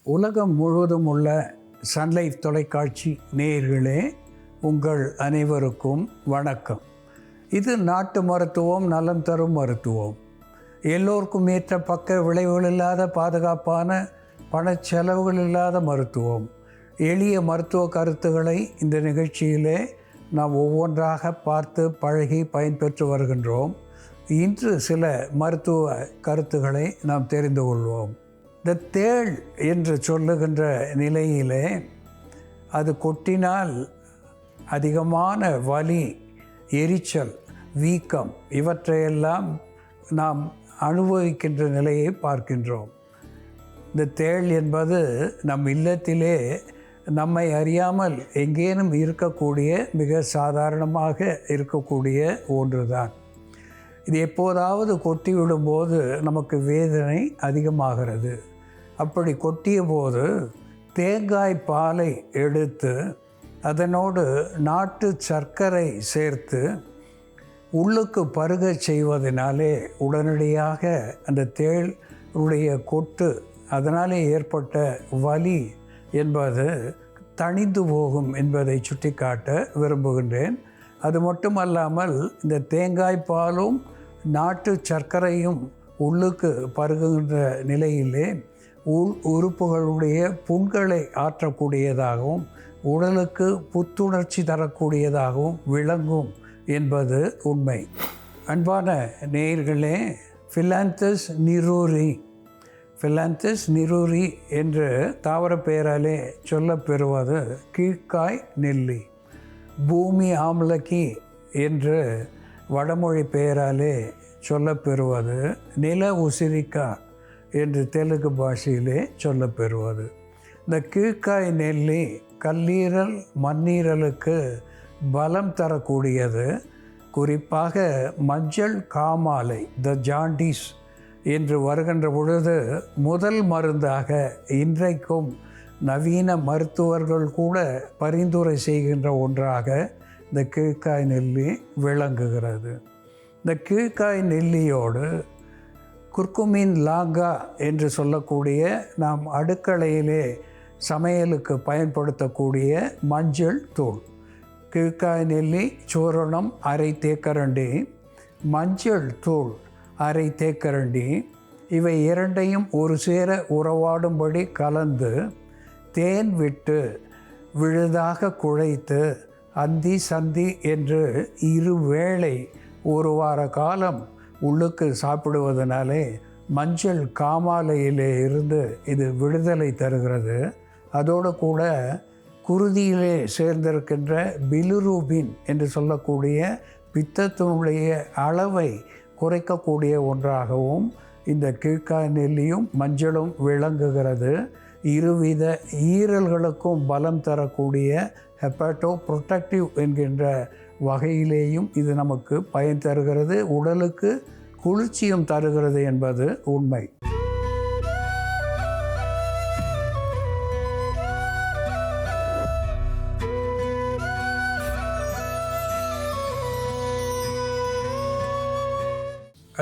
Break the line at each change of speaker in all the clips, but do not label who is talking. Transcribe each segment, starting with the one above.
உலகம் முழுவதும் உள்ள சன்லைஃப் தொலைக்காட்சி நேயர்களே, உங்கள் அனைவருக்கும் வணக்கம். இது நாட்டு மருத்துவம், நலம் தரும் மருத்துவம். எல்லோருக்கும் ஏற்ற பக்க விளைவுகள் இல்லாத பாதுகாப்பான பணச்செலவுகள் இல்லாத மருத்துவம். எளிய மருத்துவ கருத்துக்களை இந்த நிகழ்ச்சியிலே நாம் ஒவ்வொன்றாக பார்த்து பழகி பயன்பெற்று வருகின்றோம். இன்று சில மருத்துவ கருத்துக்களை நாம் தெரிந்து கொள்வோம். இந்த தேள் என்று சொல்லுகின்ற நிலையிலே அது கொட்டினால் அதிகமான வலி, எரிச்சல், வீக்கம் இவற்றையெல்லாம் நாம் அனுபவிக்கின்ற நிலையை பார்க்கின்றோம். இந்த தேள் என்பது நம் இல்லத்திலே நம்மை அறியாமல் எங்கேனும் இருக்கக்கூடிய மிக சாதாரணமாக இருக்கக்கூடிய ஒன்றுதான். இது எப்போதாவது கொட்டி விடும்போது நமக்கு வேதனை அதிகமாகிறது. அப்படி கொட்டிய போது தேங்காய் பாலை எடுத்து அதனோடு நாட்டு சர்க்கரை சேர்த்து உள்ளுக்கு பருகச் செய்வதனாலே உடனடியாக அந்த தேளுடைய கொட்டு, அதனாலே ஏற்பட்ட வலி என்பது தணிந்து போகும் என்பதை சுட்டிக்காட்ட விரும்புகின்றேன். அது மட்டுமல்லாமல் இந்த தேங்காய் பாலும் நாட்டு சர்க்கரையும் உள்ளுக்கு பருகுகின்ற நிலையிலே உறுப்புகளுடைய புண்களை ஆற்றக்கூடியதாகவும் உடலுக்கு புத்துணர்ச்சி தரக்கூடியதாகவும் விளங்கும் என்பது உண்மை. அன்பான நேயர்களே, ஃபிலாந்தஸ் நிரூரி என்று தாவர பெயராலே சொல்லப்பெறுவது கீழ்காய் நெல்லி. பூமி ஆம்லக்கி என்று வடமொழி பெயராலே சொல்லப்பெறுவது நில உசிரிக்கா என்று தெலுங்கு பாஷையிலே சொல்லப்பெறுவது. இந்த கீழ்காய் நெல்லி கல்லீரல், மண்ணீரலுக்கு பலம் தரக்கூடியது. குறிப்பாக மஞ்சள் காமாலை, த ஜாண்டிஸ் என்று வருகின்ற பொழுது முதல் மருந்தாக இன்றைக்கும் நவீன மருத்துவர்கள் கூட பரிந்துரை செய்கின்ற ஒன்றாக இந்த கீழ்காய் நெல்லி விளங்குகிறது. இந்த கீழ்காய் நெல்லியோடு குர்குமின் லாங்கா என்று சொல்லக்கூடிய நாம் அடுக்கலையிலே சமையலுக்கு பயன்படுத்தக்கூடிய மஞ்சள் தூள், கீழ்காய் நெல்லி சூரணம் அரை தேக்கரண்டி, மஞ்சள் தூள் அரை தேக்கரண்டி, இவை இரண்டையும் ஒரு சேர உறவாடும்படி கலந்து தேன் விட்டு விழுதாக குழைத்து அந்தி சந்தி என்று 2 வேளை 1 வார காலம் உள்ளுக்கு சாப்பிடுவதனாலே மஞ்சள் காமாலையிலே இருந்து இது விடுதலை தருகிறது. அதோடு கூட குருதியிலே சேர்ந்திருக்கின்ற பிலிரூபின் என்று சொல்லக்கூடிய பித்தத்தினுடைய அளவை குறைக்கக்கூடிய ஒன்றாகவும் இந்த கீழ்காய் நெல்லியும் மஞ்சளும் விளங்குகிறது. இருவித ஈரல்களுக்கும் பலம் தரக்கூடிய ஹெப்பாட்டோ புரொடெக்டிவ் என்கின்ற வகையிலேயும் இது நமக்கு பயன் தருகிறது. உடலுக்கு குளிர்ச்சியும் தருகிறது என்பது உண்மை.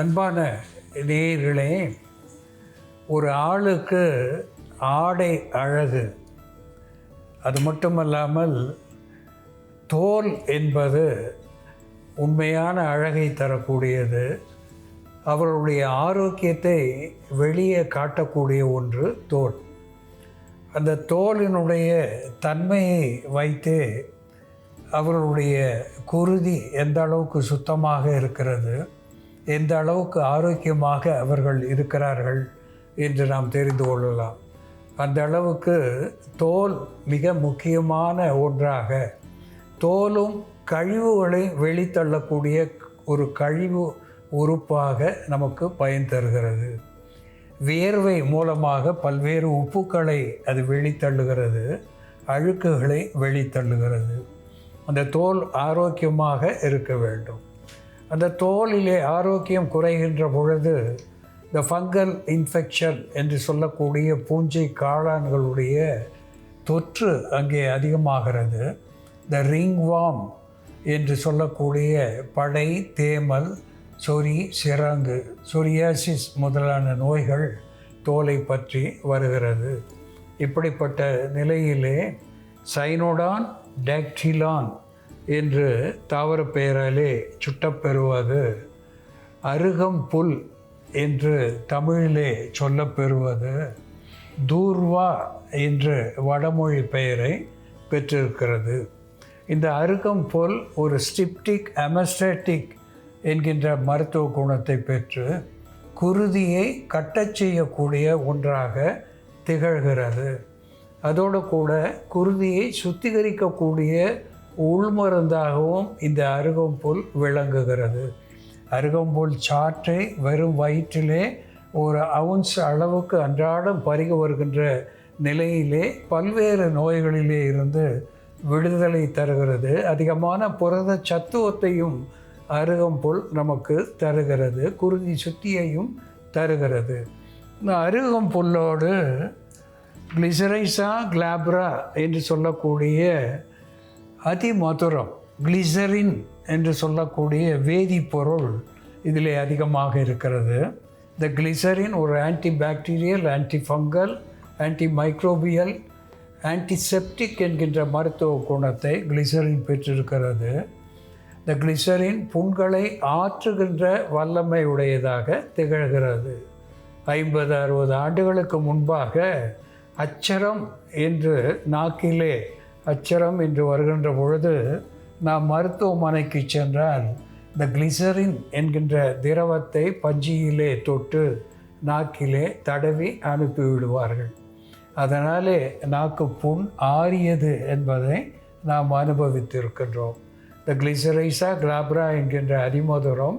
அன்பான நேயர்களே, ஒரு ஆளுக்கு ஆடை அழகு. அது மட்டுமல்லாமல் தோல் என்பது உண்மையான அழகை தரக்கூடியது. அவர்களுடைய ஆரோக்கியத்தை வெளியே காட்டக்கூடிய ஒன்று தோல். அந்த தோலினுடைய தன்மையை வைத்து அவர்களுடைய குருதி எந்த அளவுக்கு சுத்தமாக இருக்கிறது, எந்த அளவுக்கு ஆரோக்கியமாக அவர்கள் இருக்கிறார்கள் என்று நாம் தெரிந்து கொள்ளலாம். அந்த அளவுக்கு தோல் மிக முக்கியமான ஒன்றாக, தோலும் கழிவுகளை வெளித்தள்ளக்கூடிய ஒரு கழிவு உறுப்பாக நமக்கு பயன் தருகிறது. வியர்வை மூலமாக பல்வேறு உப்புக்களை அது வெளித்தள்ளுகிறது, அழுக்குகளை வெளித்தள்ளுகிறது. அந்த தோல் ஆரோக்கியமாக இருக்க வேண்டும். அந்த தோலிலே ஆரோக்கியம் குறைகின்ற பொழுது இந்த ஃபங்கல் இன்ஃபெக்ஷன் என்று சொல்லக்கூடிய பூஞ்சை காளான்களுடைய தொற்று அங்கே அதிகமாகிறது. இந்த ரிங்வார்ம் என்று சொல்லக்கூடிய படை, தேமல், சொறி, சிரங்கு, சொரியாசிஸ் முதலான நோய்கள் தோலை பற்றி வருகிறது. இப்படிப்பட்ட நிலையிலே சைனோடான் டாக்டிலான் என்று தாவர பெயராலே சுட்டப்பெறுவது, அருகம்புல் என்று தமிழிலே சொல்லப்பெறுவது தூர்வா என்று வடமொழி பெயரை பெற்றிருக்கிறது. இந்த அருகம்புல் ஒரு ஸ்டிப்டிக் அமஸ்டேட்டிக் என்கின்ற மருத்துவ குணத்தை பெற்று குருதியை கட்டச் செய்யக்கூடிய ஒன்றாக திகழ்கிறது. அதோடு கூட குருதியை சுத்திகரிக்கக்கூடிய உள்மருந்தாகவும் இந்த அருகம்புல் விளங்குகிறது. அருகம்புல் சாற்றை வெறும் வயிற்றிலே ஒரு அவுன்ஸ் அளவுக்கு அன்றாடம் பருகி வருகின்ற நிலையிலே பல்வேறு நோய்களிலே இருந்து விடுதலை தருகிறது. அதிகமான புரத சத்துவத்தையும் அருகம்புல் நமக்கு தருகிறது. குருதி சுத்தியையும் தருகிறது. இந்த அருகம்புல்லோடு கிளிசரைசா கிளாப்ரா என்று சொல்லக்கூடிய அதிமதுரம், கிளிசரின் என்று சொல்லக்கூடிய வேதிப்பொருள் இதில் அதிகமாக இருக்கிறது. இந்த கிளிசரின் ஒரு ஆன்டிபாக்டீரியல், ஆன்டிஃபங்கல், ஆன்டிமைக்ரோபியல், ஆன்டிசெப்டிக் என்கின்ற மருத்துவ குணத்தை கிளிசரின் பெற்றிருக்கிறது. இந்த கிளிசரின் புண்களை ஆற்றுகின்ற வல்லமை உடையதாக திகழ்கிறது. 50-60 ஆண்டுகளுக்கு முன்பாக அச்சரம் என்று நாக்கிலே அச்சரம் என்று வருகின்ற பொழுது நாம் மருத்துவமனைக்கு சென்றால் இந்த கிளிசரின் என்கின்ற திரவத்தை பஞ்சியிலே தொட்டு நாக்கிலே தடவி அனுப்பிவிடுவார்கள். அதனாலே நாக்கு புண் ஆறியது என்பதை நாம் அனுபவித்திருக்கின்றோம். இந்த கிளிசரைசா கிளாப்ரா என்கின்ற அதிமதுரம்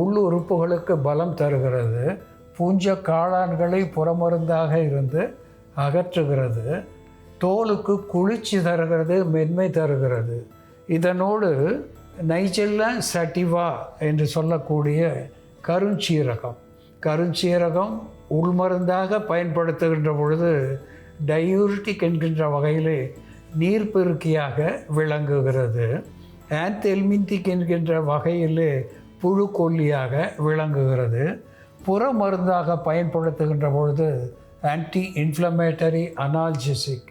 உள் உறுப்புகளுக்கு பலம் தருகிறது. பூஞ்ச காளான்களை புறமருந்தாக இருந்து அகற்றுகிறது. தோலுக்கு குளிர்ச்சி தருகிறது, மென்மை தருகிறது. இதனோடு நைஜெல்லா சட்டிவா என்று சொல்லக்கூடிய கருஞ்சீரகம் உள்மருந்தாக பயன்படுத்துகின்ற பொழுது டயூரிட்டிக் என்கின்ற வகையிலே நீர்ப்பெருக்கியாக விளங்குகிறது. ஆன்தெல்மின்திக் என்கின்ற வகையிலே புழுக்கொல்லியாக விளங்குகிறது. புற மருந்தாக பயன்படுத்துகின்ற பொழுது anti inflammatory, analgesic,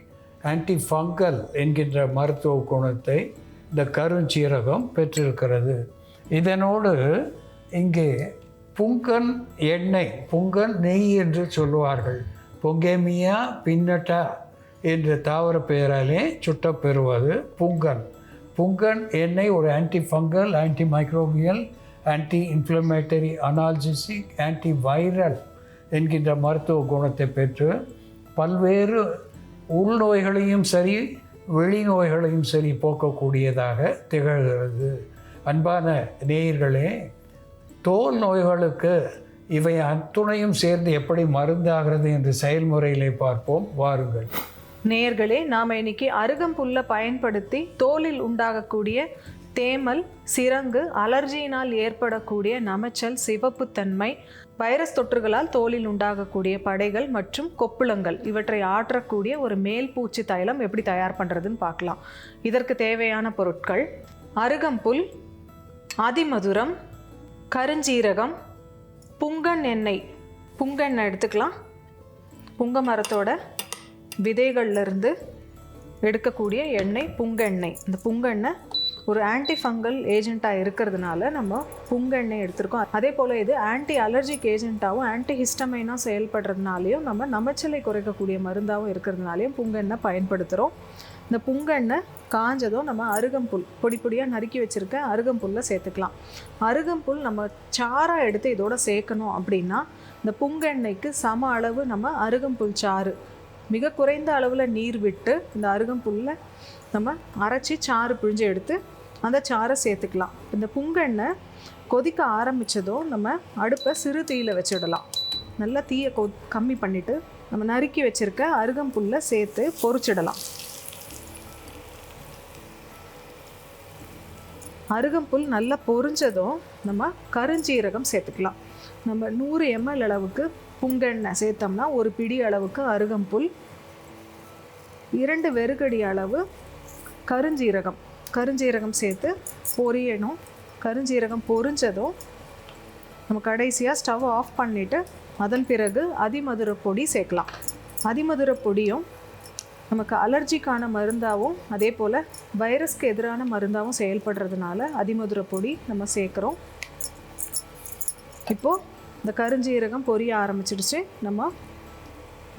anti fungal என்கின்ற மருத்துவ குணத்தை இந்த கருஞ்சீரகம் பெற்றிருக்கிறது. இதனோடு இங்கே புங்கன் எண்ணெய், புங்கன் நெய் என்று சொல்லுவார்கள். பொங்கேமியா பின்னட்டா என்ற தாவர பெயராலே சுட்டப்பெறுவது புங்கன் எண்ணெய் ஒரு anti fungal, anti microbial, anti inflammatory, analgesic, anti viral என்கின்ற மருத்துவ குணத்தை பெற்று பல்வேறு உள்நோய்களையும் சரி வெளிநோய்களையும் சரி போக்கக்கூடியதாக திகழ்கிறது. அன்பான நேயர்களே, தோல் நோய்களுக்கு இவை அத்துணையும் சேர்ந்து எப்படி மருந்தாகிறது என்று செயல்முறையிலே பார்ப்போம். வாருங்கள்
நேயர்களே, நாம் இன்னைக்கு அருகம்புல்லை பயன்படுத்தி தோலில் உண்டாகக்கூடிய தேமல், சிரங்கு, அலர்ஜியினால் ஏற்படக்கூடிய நமைச்சல், சிவப்புத்தன்மை, வைரஸ் தொற்றுகளால் தோலில் உண்டாகக்கூடிய படைகள் மற்றும் கொப்புளங்கள் இவற்றை ஆற்றக்கூடிய ஒரு மேல் பூச்சி தைலம் எப்படி தயார் பண்ணுறதுன்னு பார்க்கலாம். இதற்கு தேவையான பொருட்கள்: அருகம்புல், அதிமதுரம், கருஞ்சீரகம், புங்கன் எண்ணெய். புங்கெண்ணெய் எடுத்துக்கலாம். புங்க மரத்தோட விதைகள்லேருந்து எடுக்கக்கூடிய எண்ணெய் புங்கெண்ணெய். இந்த புங்கெண்ணெய் ஒரு ஆன்டி ஃபங்கல் ஏஜெண்ட்டாக இருக்கிறதுனால நம்ம புங்கெண்ணெய் எடுத்திருக்கோம். அதே போல் இது ஆன்டி அலர்ஜிக் ஏஜெண்ட்டாகவும் ஆன்டி ஹிஸ்டமைனாக செயல்படுறதுனாலையும் நம்ம நமைச்சலை குறைக்கக்கூடிய மருந்தாகவும் இருக்கிறதுனாலையும் புங்கெண்ணெய் பயன்படுத்துகிறோம். இந்த புங்கெண்ணெய் காஞ்சதும் நம்ம அருகம்புல் பொடி பொடியாக நறுக்கி வச்சுருக்க அருகம்புல்லை சேர்த்துக்கலாம். அருகம்புல் நம்ம சாராக எடுத்து இதோட சேர்க்கணும் அப்படின்னா இந்த புங்கெண்ணெய்க்கு சம அளவு நம்ம அருகம்புல் சாறு, மிக குறைந்த அளவில் நீர் விட்டு இந்த அருகம்புல்லை நம்ம அரைச்சி சாறு பிழிஞ்சு எடுத்து அந்த சாறை சேர்த்துக்கலாம். இந்த புங்கெண்ணெய் கொதிக்க ஆரம்பித்ததும் நம்ம அடுப்பை சிறு தீயில் வச்சிடலாம். நல்லா தீயை கம்மி பண்ணிவிட்டு நம்ம நறுக்கி வச்சுருக்க அருகம்புல்லை சேர்த்து பொரிச்சிடலாம். அருகம்புல் நல்லா பொரிஞ்சதும் நம்ம கருஞ்சீரகம் சேர்த்துக்கலாம். நம்ம 100 ml அளவுக்கு புங்கெண்ணெய் சேர்த்தோம்னா ஒரு பிடி அளவுக்கு அருகம்புல், 2 வெறுகடி அளவு கருஞ்சீரகம் சேர்த்து பொரியணும். கருஞ்சீரகம் பொரிஞ்சதும் நம்ம கடைசியாக ஸ்டவ் ஆஃப் பண்ணிவிட்டு அதன் பிறகு அதிமதுர பொடி சேர்க்கலாம். அதிமதுர பொடியும் நமக்கு அலர்ஜிக்கான மருந்தாகவும் அதே போல் வைரஸ்க்கு எதிரான மருந்தாகவும் செயல்படுறதுனால அதிமதுர பொடி நம்ம சேர்க்குறோம். இப்போது இந்த கருஞ்சீரகம் பொரிய ஆரம்பிச்சிடுச்சு. நம்ம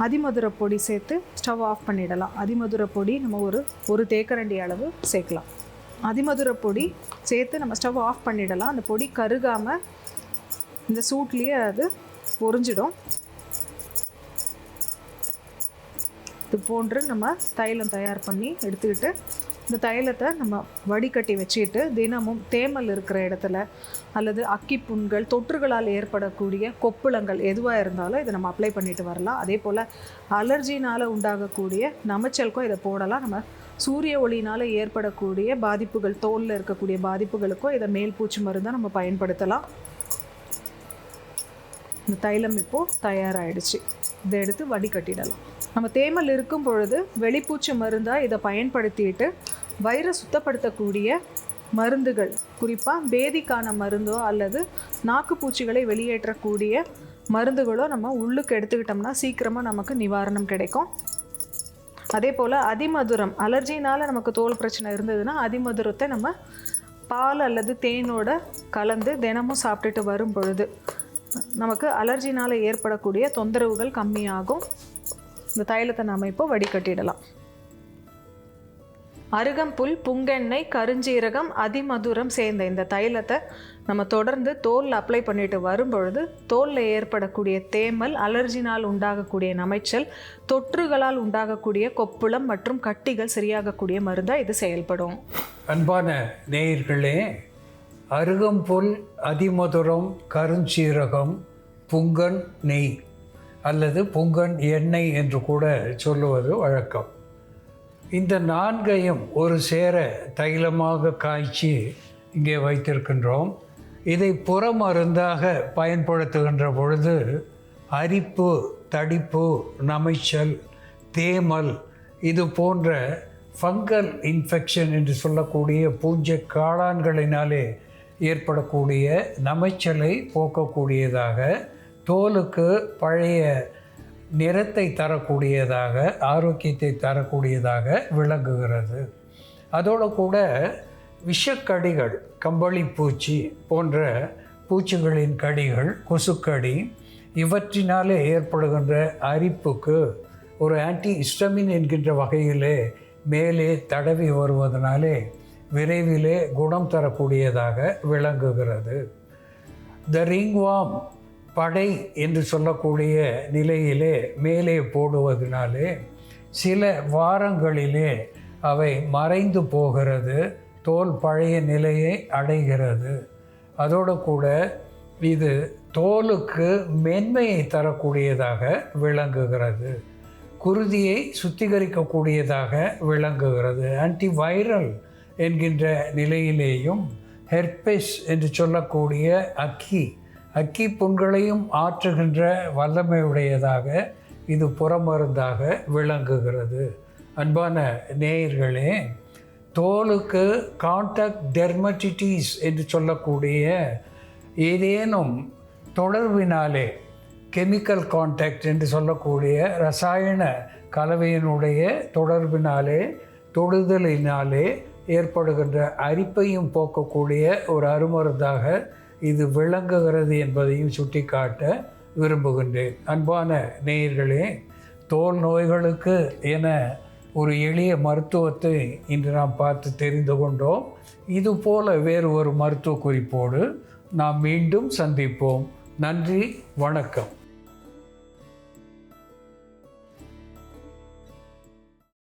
அதிமதுர பொடி சேர்த்து ஸ்டவ் ஆஃப் பண்ணிடலாம். அதிமதுர பொடி நம்ம ஒரு தேக்கரண்டி அளவு சேர்க்கலாம். அதிமதுர பொடி சேர்த்து நம்ம ஸ்டவ் ஆஃப் பண்ணிடலாம். அந்த பொடி கருகாமல் இந்த சூட்லேயே அது பொரிஞ்சிடும். இது போன்று நம்ம தைலம் தயார் பண்ணி எடுத்துக்கிட்டு இந்த தைலத்தை நம்ம வடிகட்டி வச்சுக்கிட்டு தினமும் தேமல் இருக்கிற இடத்துல அல்லது அக்கி புண்கள் தொற்றுகளால் ஏற்படக்கூடிய கொப்புளங்கள் எதுவாக இருந்தாலும் இதை நம்ம அப்ளை பண்ணிட்டு வரலாம். அதே போல் அலர்ஜினால் உண்டாகக்கூடிய நமைச்சலுக்கும் இதை போடலாம். நம்ம சூரிய ஒளியினால் ஏற்படக்கூடிய பாதிப்புகள், தோலில் இருக்கக்கூடிய பாதிப்புகளுக்கும் இதை மேல் பூச்சி மருந்தாக நம்ம பயன்படுத்தலாம். இந்த தைலம் இப்போது தயாராகிடுச்சு. இதை எடுத்து வடிகட்டிடலாம். நம்ம தேமல் இருக்கும் பொழுது வெளிப்பூச்சி மருந்தாக இதை பயன்படுத்திட்டு வைரஸ் சுத்தப்படுத்தக்கூடிய மருந்துகள், குறிப்பாக பேதிக்கான மருந்தோ அல்லது நாக்குப்பூச்சிகளை வெளியேற்றக்கூடிய மருந்துகளோ நம்ம உள்ளுக்கு எடுத்துக்கிட்டோம்னா சீக்கிரமாக நமக்கு நிவாரணம் கிடைக்கும். அதே போல் அதிமதுரம், அலர்ஜினால் நமக்கு தோல் பிரச்சனை இருந்ததுன்னா அதிமதுரத்தை நம்ம பால் அல்லது தேனோட கலந்து தினமும் சாப்பிட்டுட்டு வரும் பொழுது நமக்கு அலர்ஜினால் ஏற்படக்கூடிய தொந்தரவுகள் கம்மியாகும். இந்த தைலத்தை நாம் இப்போ வடிகட்டிடலாம். அருகம்புல், புங்கெண்ணெய், கருஞ்சீரகம், அதிமதுரம் சேர்ந்த இந்த தைலத்தை நம்ம தொடர்ந்து தோலில் அப்ளை பண்ணிட்டு வரும்பொழுது தோலில் ஏற்படக்கூடிய தேமல், அலர்ஜினால் உண்டாகக்கூடிய நமைச்சல், தொற்றுகளால் உண்டாகக்கூடிய கொப்புளம் மற்றும் கட்டிகள் சரியாகக்கூடிய மருந்தாக இது செயல்படும்.
அன்பான நேயர்களே, அருகம்புல், அதிமதுரம், கருஞ்சீரகம், புங்கன் நெய் அல்லது புங்கன் எண்ணெய் என்று கூட சொல்லுவது வழக்கம். இந்த நான்கையும் ஒரு சேர தைலமாக காய்ச்சி இங்கே வைத்திருக்கின்றோம். இதை புறமருந்தாக பயன்படுத்துகின்ற பொழுது அரிப்பு, தடிப்பு, நமைச்சல், தேமல் இது போன்ற ஃபங்கல் இன்ஃபெக்ஷன் என்று சொல்லக்கூடிய பூஞ்சை காளான்களினாலே ஏற்படக்கூடிய நமைச்சலை போக்கக்கூடியதாக, தோலுக்கு பழைய நிறத்தை தரக்கூடியதாக, ஆரோக்கியத்தை தரக்கூடியதாக விளங்குகிறது. அதோடு கூட விஷக்கடிகள், கம்பளிப்பூச்சி போன்ற பூச்சிகளின் கடிகள், கொசுக்கடி இவற்றினாலே ஏற்படுகின்ற அரிப்புக்கு ஒரு ஆன்டி ஹிஸ்டமின் என்கின்ற வகையிலே மேலே தடவி வருவதனாலே விரைவிலே குணம் தரக்கூடியதாக விளங்குகிறது. த ரிங்வார்ம், படை என்று சொல்லக்கூடிய நிலையிலே மேலே போடுவதனாலே சில வாரங்களிலே அவை மறைந்து போகிறது, தோல் பழைய நிலையை அடைகிறது. அதோடு கூட இது தோலுக்கு மென்மையை தரக்கூடியதாக விளங்குகிறது, குருதியை சுத்திகரிக்கக்கூடியதாக விளங்குகிறது. ஆன்டிவைரல் என்கின்ற நிலையிலேயும் ஹெர்பெஸ் என்று சொல்லக்கூடிய அக்கி புண்களையும் ஆற்றுகின்ற வல்லமையுடையதாக இது புறமருந்தாக விளங்குகிறது. அன்பான நேயர்களே, தோலுக்கு கான்டாக்ட் டெர்மட்டிட்டிஸ் என்று சொல்லக்கூடிய ஏதேனும் தொடர்பினாலே, கெமிக்கல் கான்டாக்ட் என்று சொல்லக்கூடிய ரசாயன கலவையினுடைய தொடர்பினாலே, தொடுதலினாலே ஏற்படுகின்ற அரிப்பையும் போக்கக்கூடிய ஒரு அருமருந்தாக இது விளங்குகிறது என்பதையும் சுட்டிக்காட்ட விரும்புகின்றேன். அன்பான நேயர்களே, தோல் நோய்களுக்கு என ஒரு எளிய மருத்துவத்தை இன்று நாம் பார்த்து தெரிந்து கொண்டோம். இதுபோல வேறு ஒரு மருத்துவ குறிப்போடு நாம் மீண்டும் சந்திப்போம். நன்றி, வணக்கம்.